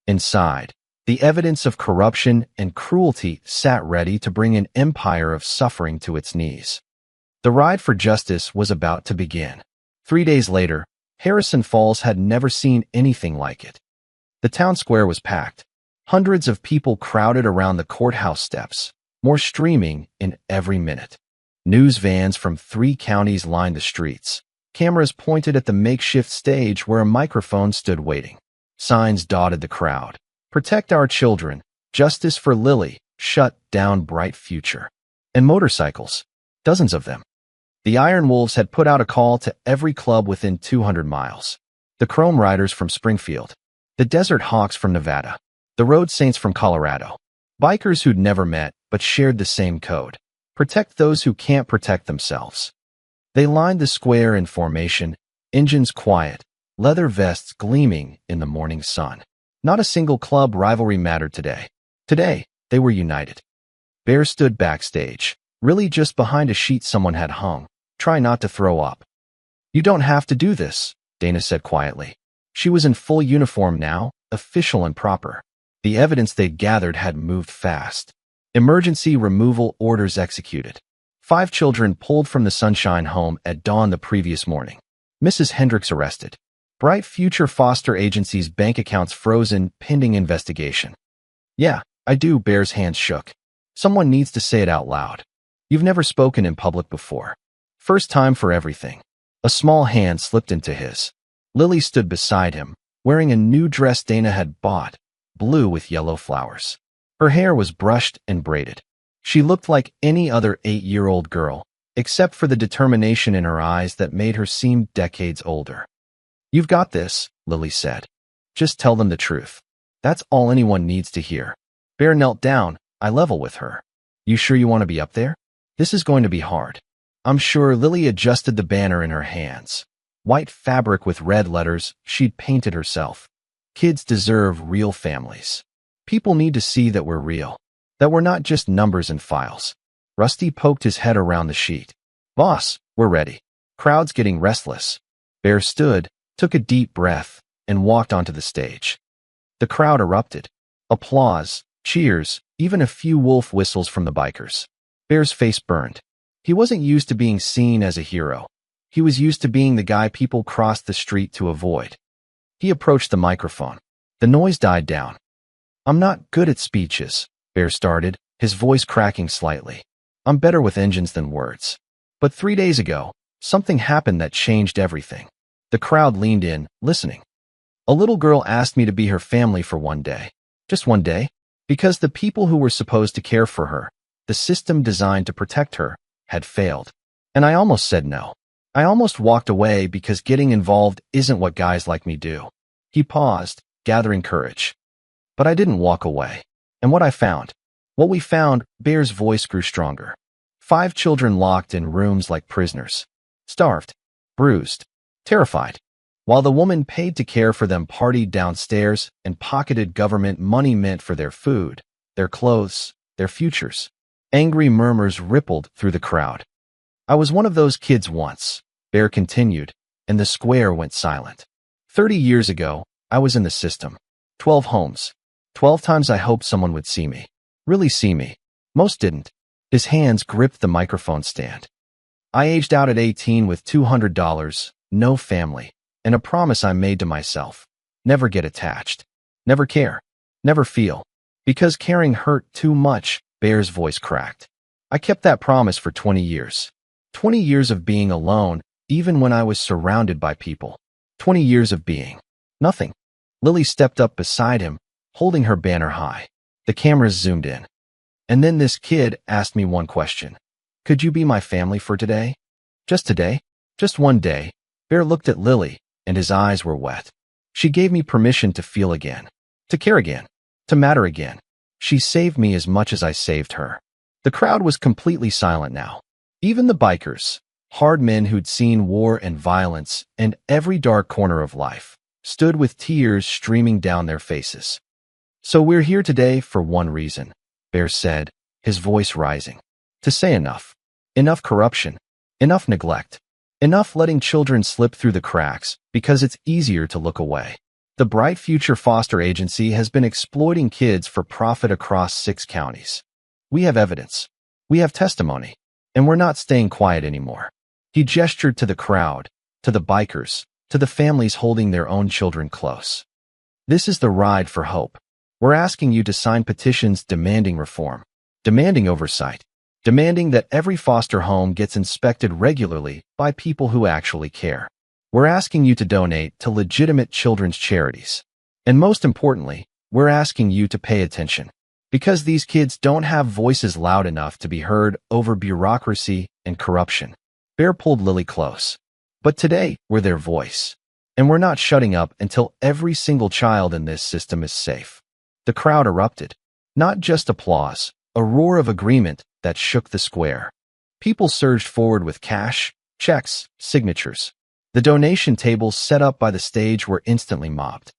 Inside, the evidence of corruption and cruelty sat ready to bring an empire of suffering to its knees. The ride for justice was about to begin. 3 days later, Harrison Falls had never seen anything like it. The town square was packed. Hundreds of people crowded around the courthouse steps, more streaming in every minute. News vans from 3 counties lined the streets. Cameras pointed at the makeshift stage where a microphone stood waiting. Signs dotted the crowd. Protect our children. Justice for Lily. Shut down Bright Future. And motorcycles. Dozens of them. The Iron Wolves had put out a call to every club within 200 miles. The Chrome Riders from Springfield. The Desert Hawks from Nevada. The Road Saints from Colorado. Bikers who'd never met but shared the same code. Protect those who can't protect themselves. They lined the square in formation, engines quiet, leather vests gleaming in the morning sun. Not a single club rivalry mattered today. Today, they were united. Bear stood backstage, really just behind a sheet someone had hung. Try not to throw up. You don't have to do this, Dana said quietly. She was in full uniform now, official and proper. The evidence they'd gathered had moved fast. Emergency removal orders executed. 5 children pulled from the Sunshine home at dawn the previous morning. Mrs. Hendricks arrested. Bright Future Foster Agency's bank accounts frozen pending investigation. Yeah, I do. Bear's hands shook. Someone needs to say it out loud. You've never spoken in public before. First time for everything. A small hand slipped into his. Lily stood beside him, wearing a new dress Dana had bought, blue with yellow flowers. Her hair was brushed and braided. She looked like any other 8-year-old girl, except for the determination in her eyes that made her seem decades older. You've got this, Lily said. Just tell them the truth. That's all anyone needs to hear. Bear knelt down, eye level with her. You sure you want to be up there? This is going to be hard. I'm sure. Lily adjusted the banner in her hands. White fabric with red letters she'd painted herself. Kids deserve real families. People need to see that we're real. That we're not just numbers and files. Rusty poked his head around the sheet. Boss, we're ready. Crowd's getting restless. Bear stood, took a deep breath, and walked onto the stage. The crowd erupted. Applause, cheers, even a few wolf whistles from the bikers. Bear's face burned. He wasn't used to being seen as a hero. He was used to being the guy people crossed the street to avoid. He approached the microphone. The noise died down. I'm not good at speeches, Bear started, his voice cracking slightly. I'm better with engines than words. But 3 days ago, something happened that changed everything. The crowd leaned in, listening. A little girl asked me to be her family for one day. Just one day. Because the people who were supposed to care for her, the system designed to protect her, had failed. And I almost said no. I almost walked away because getting involved isn't what guys like me do. He paused, gathering courage. But I didn't walk away. And what we found, Bear's voice grew stronger. 5 children locked in rooms like prisoners. Starved, bruised, terrified. While the woman paid to care for them partied downstairs and pocketed government money meant for their food, their clothes, their futures. Angry murmurs rippled through the crowd. I was one of those kids once, Bear continued, and the square went silent. 30 years ago, I was in the system. 12 homes. 12 times I hoped someone would see me. Really see me. Most didn't. His hands gripped the microphone stand. I aged out at 18 with $200, no family, and a promise I made to myself. Never get attached. Never care. Never feel. Because caring hurt too much, Bear's voice cracked. I kept that promise for 20 years. 20 years of being alone, even when I was surrounded by people. 20 years of being nothing. Lily stepped up beside him, holding her banner high. The cameras zoomed in. And then this kid asked me one question. Could you be my family for today? Just today? Just one day. Bear looked at Lily, and his eyes were wet. She gave me permission to feel again, to care again, to matter again. She saved me as much as I saved her. The crowd was completely silent now. Even the bikers, hard men who'd seen war and violence and every dark corner of life, stood with tears streaming down their faces. So we're here today for one reason, Bear said, his voice rising. To say enough. Enough corruption. Enough neglect. Enough letting children slip through the cracks because it's easier to look away. The Bright Future Foster Agency has been exploiting kids for profit across 6 counties. We have evidence. We have testimony. And we're not staying quiet anymore. He gestured to the crowd, to the bikers, to the families holding their own children close. This is the ride for hope. We're asking you to sign petitions demanding reform, demanding oversight, demanding that every foster home gets inspected regularly by people who actually care. We're asking you to donate to legitimate children's charities. And most importantly, we're asking you to pay attention. Because these kids don't have voices loud enough to be heard over bureaucracy and corruption. Bear pulled Lily close. But today, we're their voice. And we're not shutting up until every single child in this system is safe. The crowd erupted. Not just applause, a roar of agreement that shook the square. People surged forward with cash, checks, signatures. The donation tables set up by the stage were instantly mobbed.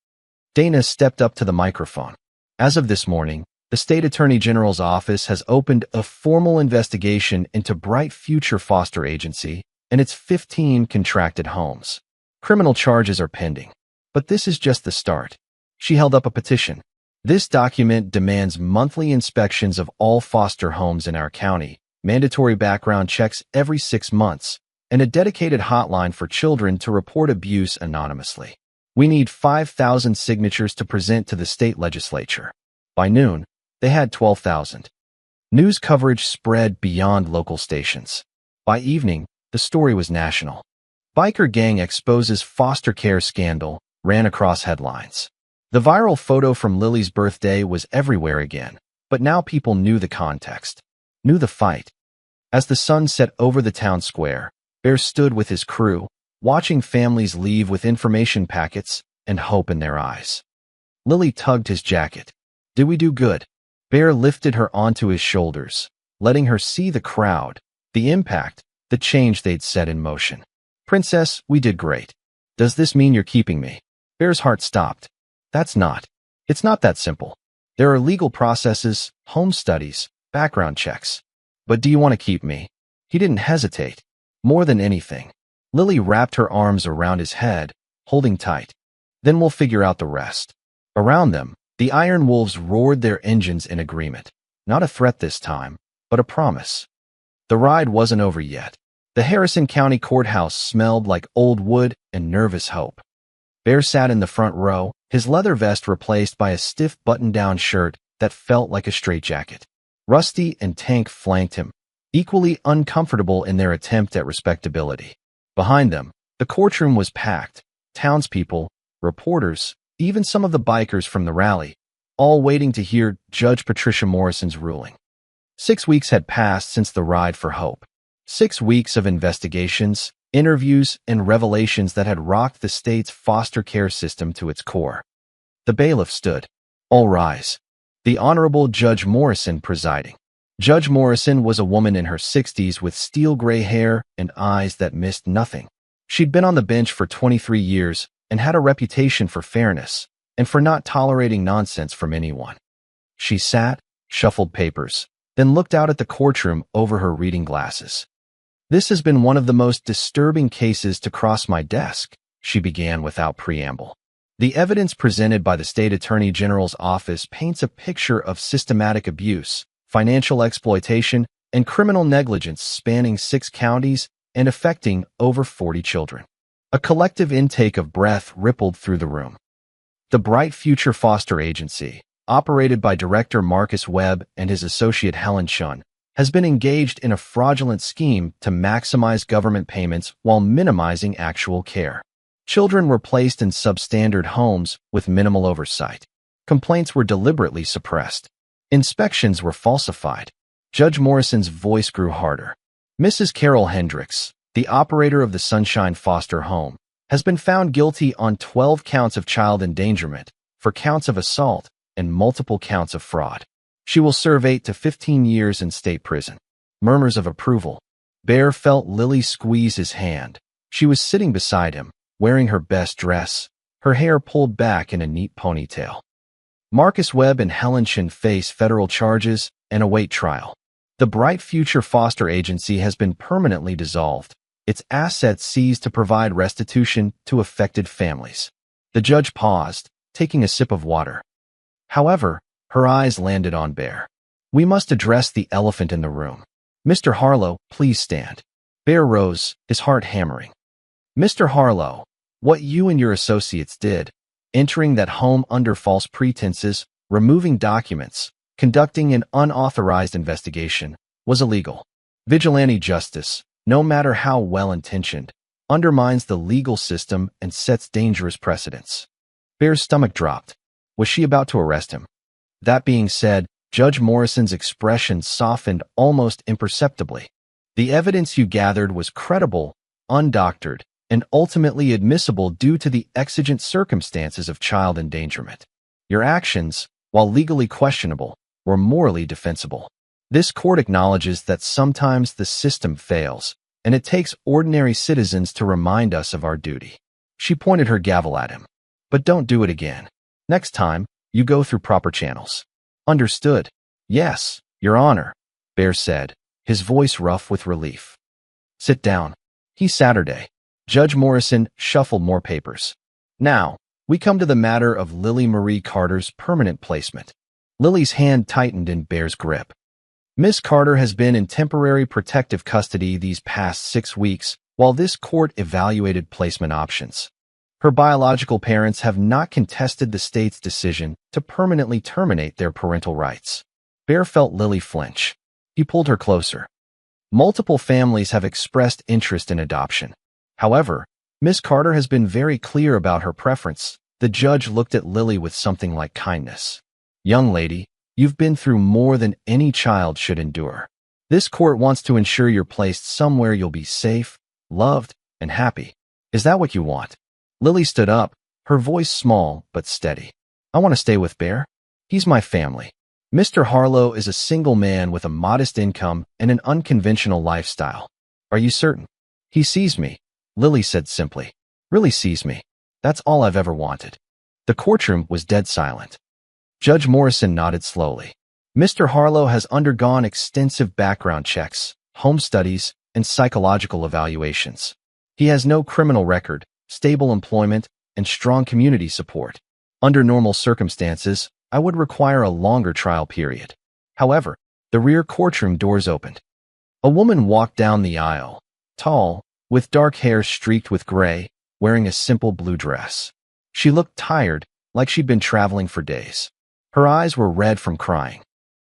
Dana stepped up to the microphone. As of this morning, the State Attorney General's office has opened a formal investigation into Bright Future Foster Agency and its 15 contracted homes. Criminal charges are pending. But this is just the start. She held up a petition. This document demands monthly inspections of all foster homes in our county, mandatory background checks every 6 months, and a dedicated hotline for children to report abuse anonymously. We need 5,000 signatures to present to the state legislature. By noon, they had 12,000. News coverage spread beyond local stations. By evening, the story was national. Biker gang exposes foster care scandal ran across headlines. The viral photo from Lily's birthday was everywhere again, but now people knew the context, knew the fight. As the sun set over the town square, Bear stood with his crew, watching families leave with information packets and hope in their eyes. Lily tugged his jacket. Did we do good? Bear lifted her onto his shoulders, letting her see the crowd, the impact, the change they'd set in motion. Princess, we did great. Does this mean you're keeping me? Bear's heart stopped. It's not that simple. There are legal processes, home studies, background checks. But do you want to keep me? He didn't hesitate. More than anything, Lily wrapped her arms around his head, holding tight. Then we'll figure out the rest. Around them, the Iron Wolves roared their engines in agreement. Not a threat this time, but a promise. The ride wasn't over yet. The Harrison County Courthouse smelled like old wood and nervous hope. Bear sat in the front row, his leather vest replaced by a stiff button-down shirt that felt like a straitjacket. Rusty and Tank flanked him, equally uncomfortable in their attempt at respectability. Behind them, the courtroom was packed. Townspeople, reporters, even some of the bikers from the rally, all waiting to hear Judge Patricia Morrison's ruling. 6 weeks had passed since the ride for hope. 6 weeks of investigations, interviews, and revelations that had rocked the state's foster care system to its core. The bailiff stood. All rise. The Honorable Judge Morrison presiding. Judge Morrison was a woman in her 60s with steel gray hair and eyes that missed nothing. She'd been on the bench for 23 years and had a reputation for fairness and for not tolerating nonsense from anyone. She sat, shuffled papers, then looked out at the courtroom over her reading glasses. This has been one of the most disturbing cases to cross my desk, she began without preamble. The evidence presented by the State Attorney General's office paints a picture of systematic abuse, financial exploitation, and criminal negligence spanning 6 counties and affecting over 40 children. A collective intake of breath rippled through the room. The Bright Future Foster Agency, operated by Director Marcus Webb and his associate Helen Chun, has been engaged in a fraudulent scheme to maximize government payments while minimizing actual care. Children were placed in substandard homes with minimal oversight. Complaints were deliberately suppressed. Inspections were falsified. Judge Morrison's voice grew harder. Mrs. Carol Hendricks, the operator of the Sunshine Foster Home, has been found guilty on 12 counts of child endangerment, 4 counts of assault, and multiple counts of fraud. She will serve 8 to 15 years in state prison. Murmurs of approval. Bear felt Lily squeeze his hand. She was sitting beside him, wearing her best dress, her hair pulled back in a neat ponytail. Marcus Webb and Helen Shin face federal charges and await trial. The Bright Future Foster Agency has been permanently dissolved, its assets seized to provide restitution to affected families. The judge paused, taking a sip of water. However, her eyes landed on Bear. We must address the elephant in the room. Mr. Harlow, please stand. Bear rose, his heart hammering. Mr. Harlow, what you and your associates did, entering that home under false pretenses, removing documents, conducting an unauthorized investigation, was illegal. Vigilante justice, no matter how well-intentioned, undermines the legal system and sets dangerous precedents. Bear's stomach dropped. Was she about to arrest him? That being said, Judge Morrison's expression softened almost imperceptibly. The evidence you gathered was credible, undoctored, and ultimately admissible due to the exigent circumstances of child endangerment. Your actions, while legally questionable, were morally defensible. This court acknowledges that sometimes the system fails, and it takes ordinary citizens to remind us of our duty. She pointed her gavel at him. But don't do it again. Next time, you go through proper channels. Understood? Yes, Your Honor, Bear said, his voice rough with relief. Sit down. He's Saturday. Judge Morrison shuffled more papers. Now, we come to the matter of Lily Marie Carter's permanent placement. Lily's hand tightened in Bear's grip. Miss Carter has been in temporary protective custody these past 6 weeks while this court evaluated placement options. Her biological parents have not contested the state's decision to permanently terminate their parental rights. Bear felt Lily flinch. He pulled her closer. Multiple families have expressed interest in adoption. However, Miss Carter has been very clear about her preference. The judge looked at Lily with something like kindness. Young lady, you've been through more than any child should endure. This court wants to ensure you're placed somewhere you'll be safe, loved, and happy. Is that what you want? Lily stood up, her voice small but steady. I want to stay with Bear. He's my family. Mr. Harlow is a single man with a modest income and an unconventional lifestyle. Are you certain? He sees me, Lily said simply. Really sees me. That's all I've ever wanted. The courtroom was dead silent. Judge Morrison nodded slowly. Mr. Harlow has undergone extensive background checks, home studies, and psychological evaluations. He has no criminal record, stable employment, and strong community support. Under normal circumstances, I would require a longer trial period. However, the rear courtroom doors opened. A woman walked down the aisle, tall, with dark hair streaked with gray, wearing a simple blue dress. She looked tired, like she'd been traveling for days. Her eyes were red from crying.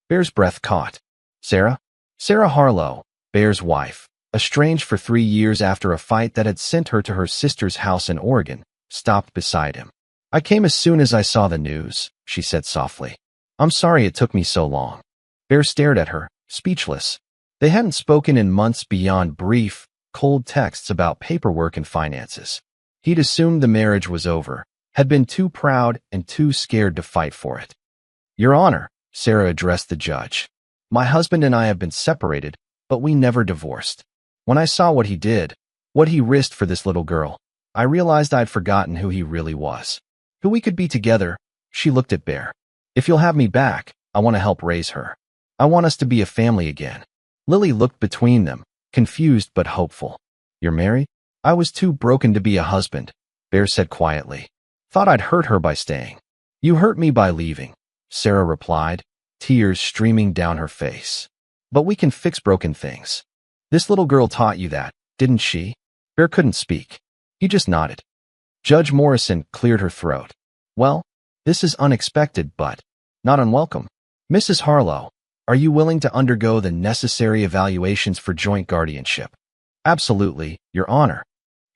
Bear's breath caught. Sarah? Sarah Harlow, Bear's wife, estranged for 3 years after a fight that had sent her to her sister's house in Oregon, stopped beside him. I came as soon as I saw the news, she said softly. I'm sorry it took me so long. Bear stared at her, speechless. They hadn't spoken in months beyond brief, cold texts about paperwork and finances. He'd assumed the marriage was over, had been too proud and too scared to fight for it. Your Honor, Sarah addressed the judge. My husband and I have been separated, but we never divorced. When I saw what he did, what he risked for this little girl, I realized I'd forgotten who he really was. Who we could be together. She looked at Bear. If you'll have me back, I want to help raise her. I want us to be a family again. Lily looked between them, confused but hopeful. You're married? I was too broken to be a husband, Bear said quietly. Thought I'd hurt her by staying. You hurt me by leaving, Sarah replied, tears streaming down her face. But we can fix broken things. This little girl taught you that, didn't she? Bear couldn't speak. He just nodded. Judge Morrison cleared her throat. Well, this is unexpected but not unwelcome. Mrs. Harlow, are you willing to undergo the necessary evaluations for joint guardianship? Absolutely, Your Honor.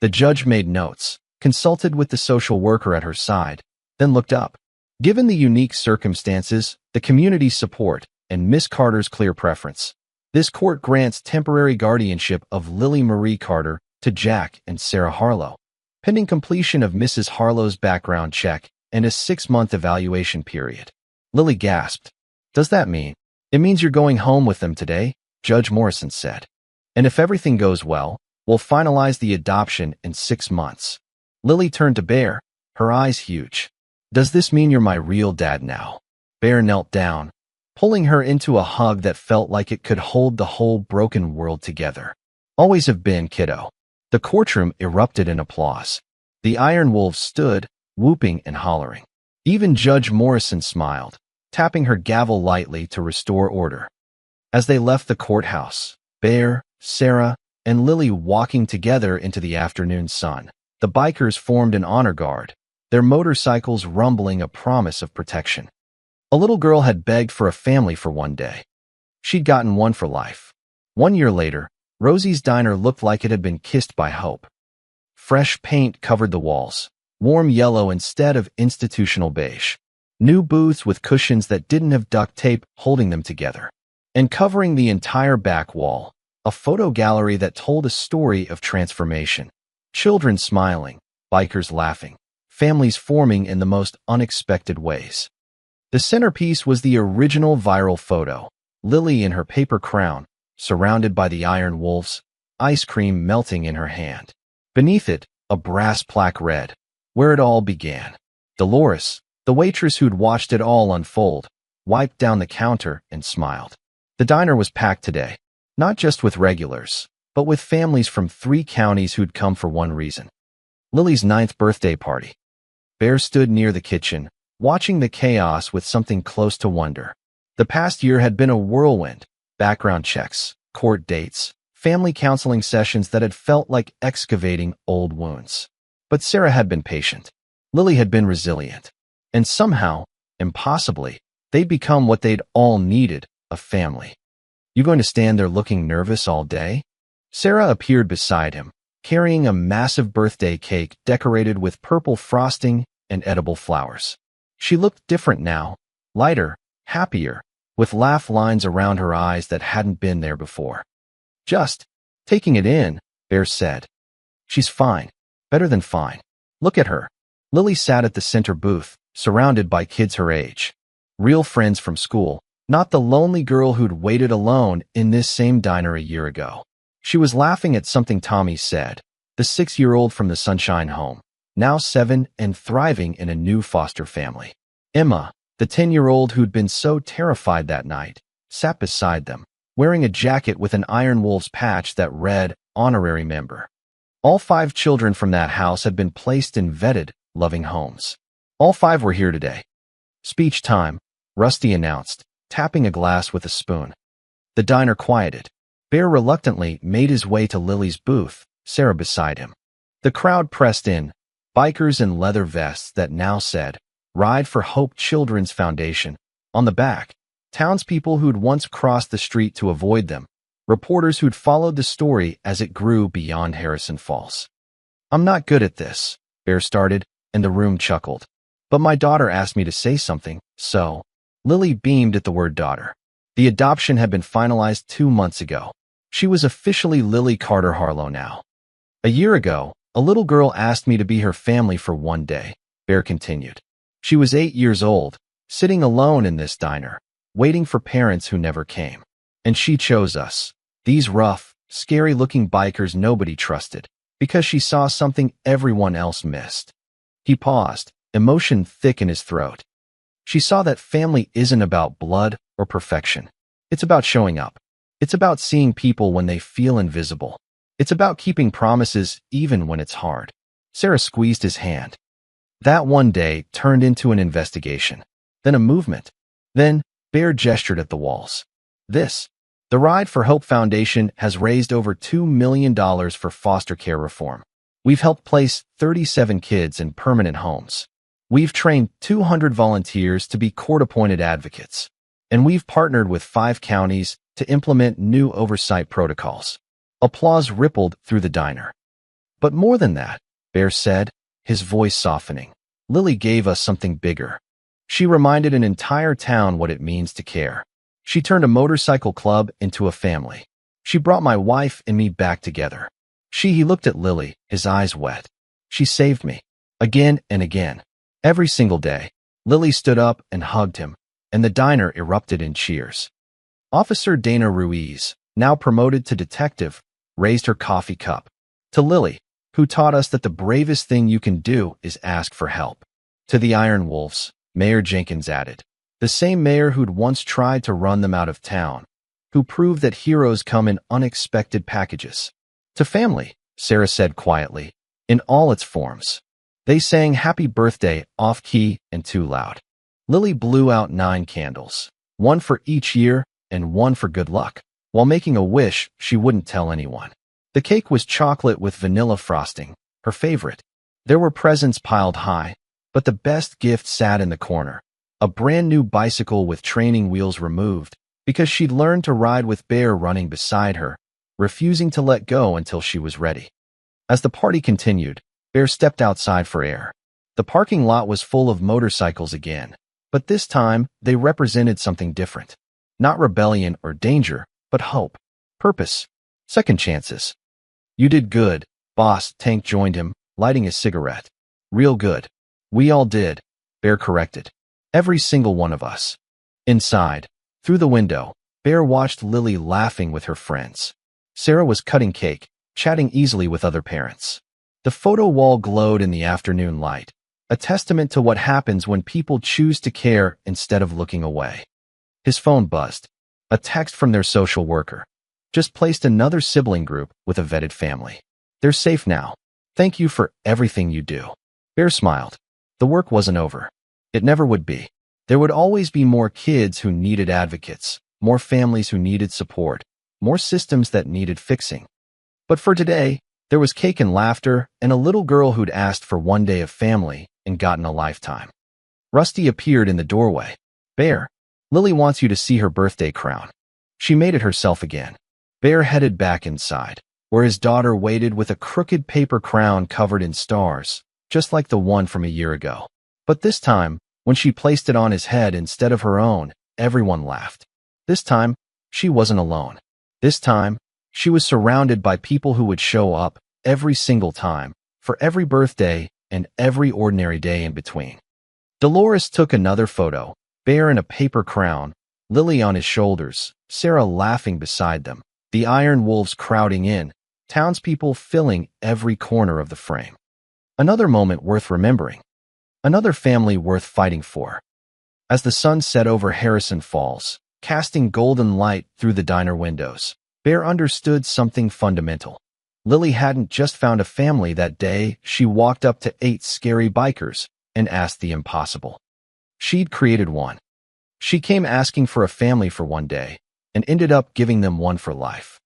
The judge made notes, consulted with the social worker at her side, then looked up. Given the unique circumstances, the community's support, and Miss Carter's clear preference, this court grants temporary guardianship of Lily Marie Carter to Jack and Sarah Harlow, pending completion of Mrs. Harlow's background check and a 6-month evaluation period. Lily gasped. Does that mean? It means you're going home with them today, Judge Morrison said. And if everything goes well, we'll finalize the adoption in 6 months. Lily turned to Bear, her eyes huge. Does this mean you're my real dad now? Bear knelt down, pulling her into a hug that felt like it could hold the whole broken world together. Always have been, kiddo. The courtroom erupted in applause. The Iron Wolves stood, whooping and hollering. Even Judge Morrison smiled, tapping her gavel lightly to restore order. As they left the courthouse, Bear, Sarah, and Lily walking together into the afternoon sun, the bikers formed an honor guard, their motorcycles rumbling a promise of protection. A little girl had begged for a family for one day. She'd gotten one for life. 1 year later, Rosie's diner looked like it had been kissed by hope. Fresh paint covered the walls, warm yellow instead of institutional beige. New booths with cushions that didn't have duct tape holding them together. And covering the entire back wall, a photo gallery that told a story of transformation. Children smiling, bikers laughing, families forming in the most unexpected ways. The centerpiece was the original viral photo, Lily in her paper crown, surrounded by the Iron Wolves, ice cream melting in her hand. Beneath it, a brass plaque read, "Where it all began." Dolores, the waitress who'd watched it all unfold, wiped down the counter and smiled. The diner was packed today, not just with regulars, but with families from 3 counties who'd come for one reason: Lily's 9th birthday party. Bear stood near the kitchen, watching the chaos with something close to wonder. The past year had been a whirlwind: background checks, court dates, family counseling sessions that had felt like excavating old wounds. But Sarah had been patient. Lily had been resilient. And somehow, impossibly, they'd become what they'd all needed: a family. "You going to stand there looking nervous all day?" Sarah appeared beside him, carrying a massive birthday cake decorated with purple frosting and edible flowers. She looked different now, lighter, happier, with laugh lines around her eyes that hadn't been there before. "Just taking it in," Bear said. "She's fine. Better than fine. Look at her." Lily sat at the center booth, surrounded by kids her age. Real friends from school, not the lonely girl who'd waited alone in this same diner a year ago. She was laughing at something Tommy said, the 6-year-old from the Sunshine Home, now 7 and thriving in a new foster family. Emma, the 10-year-old who'd been so terrified that night, sat beside them, wearing a jacket with an Iron Wolves patch that read, "Honorary Member." All 5 children from that house had been placed in vetted, loving homes. All 5 were here today. "Speech time," Rusty announced, tapping a glass with a spoon. The diner quieted. Bear reluctantly made his way to Lily's booth, Sarah beside him. The crowd pressed in, bikers in leather vests that now said, "Ride for Hope Children's Foundation," on the back, townspeople who'd once crossed the street to avoid them, reporters who'd followed the story as it grew beyond Harrison Falls. "I'm not good at this," Bear started, and the room chuckled. "But my daughter asked me to say something, so..." Lily beamed at the word daughter. The adoption had been finalized 2 months ago. She was officially Lily Carter Harlow now. "A year ago, a little girl asked me to be her family for one day," Bear continued. "She was 8 years old, sitting alone in this diner, waiting for parents who never came. And she chose us, these rough, scary-looking bikers nobody trusted, because she saw something everyone else missed." He paused, emotion thick in his throat. "She saw that family isn't about blood or perfection. It's about showing up. It's about seeing people when they feel invisible. It's about keeping promises even when it's hard." Sarah squeezed his hand. That one day turned into an investigation, then a movement. Then, Bear gestured at the walls. "This. The Ride for Hope Foundation has raised over $2 million for foster care reform. We've helped place 37 kids in permanent homes. We've trained 200 volunteers to be court-appointed advocates. And we've partnered with 5 counties to implement new oversight protocols." Applause rippled through the diner. "But more than that," Bear said, his voice softening. Lily gave us something bigger. She reminded an entire town what it means to care. She turned a motorcycle club into a family. She brought my wife and me back together. He looked at Lily, his eyes wet. She saved me. Again and again. Every single day. Lily stood up and hugged him, and the diner erupted in cheers. Officer Dana Ruiz, now promoted to detective, raised her coffee cup. To Lily, who taught us that the bravest thing you can do is ask for help. To the Iron Wolves, Mayor Jenkins added. The same mayor who'd once tried to run them out of town, who proved that heroes come in unexpected packages. To family, Sarah said quietly, in all its forms. They sang happy birthday off-key and too loud. Lily blew out 9 candles, one for each year and one for good luck, while making a wish she wouldn't tell anyone. The cake was chocolate with vanilla frosting, her favorite. There were presents piled high, but the best gift sat in the corner. A brand new bicycle with training wheels removed, because she'd learned to ride with Bear running beside her, refusing to let go until she was ready. As the party continued, Bear stepped outside for air. The parking lot was full of motorcycles again, but this time they represented something different. Not rebellion or danger, but hope, purpose, second chances. You did good, boss. Tank joined him, lighting his cigarette. Real good. We all did, Bear corrected. Every single one of us. Inside, through the window, Bear watched Lily laughing with her friends. Sarah was cutting cake, chatting easily with other parents. The photo wall glowed in the afternoon light, a testament to what happens when people choose to care instead of looking away. His phone buzzed. A text from their social worker. Just placed another sibling group with a vetted family. They're safe now. Thank you for everything you do. Bear smiled. The work wasn't over. It never would be. There would always be more kids who needed advocates, more families who needed support, more systems that needed fixing. But for today, there was cake and laughter and a little girl who'd asked for one day of family and gotten a lifetime. Rusty appeared in the doorway. Bear, Lily wants you to see her birthday crown. She made it herself again. Bear headed back inside, where his daughter waited with a crooked paper crown covered in stars, just like the one from a year ago. But this time, when she placed it on his head instead of her own, everyone laughed. This time, she wasn't alone. This time, she was surrounded by people who would show up every single time, for every birthday and every ordinary day in between. Dolores took another photo, Bear in a paper crown, Lily on his shoulders, Sarah laughing beside them, the Iron Wolves crowding in, townspeople filling every corner of the frame. Another moment worth remembering. Another family worth fighting for. As the sun set over Harrison Falls, casting golden light through the diner windows, Bear understood something fundamental. Lily hadn't just found a family that day. She walked up to 8 scary bikers and asked the impossible. She'd created one. She came asking for a family for one day and ended up giving them one for life.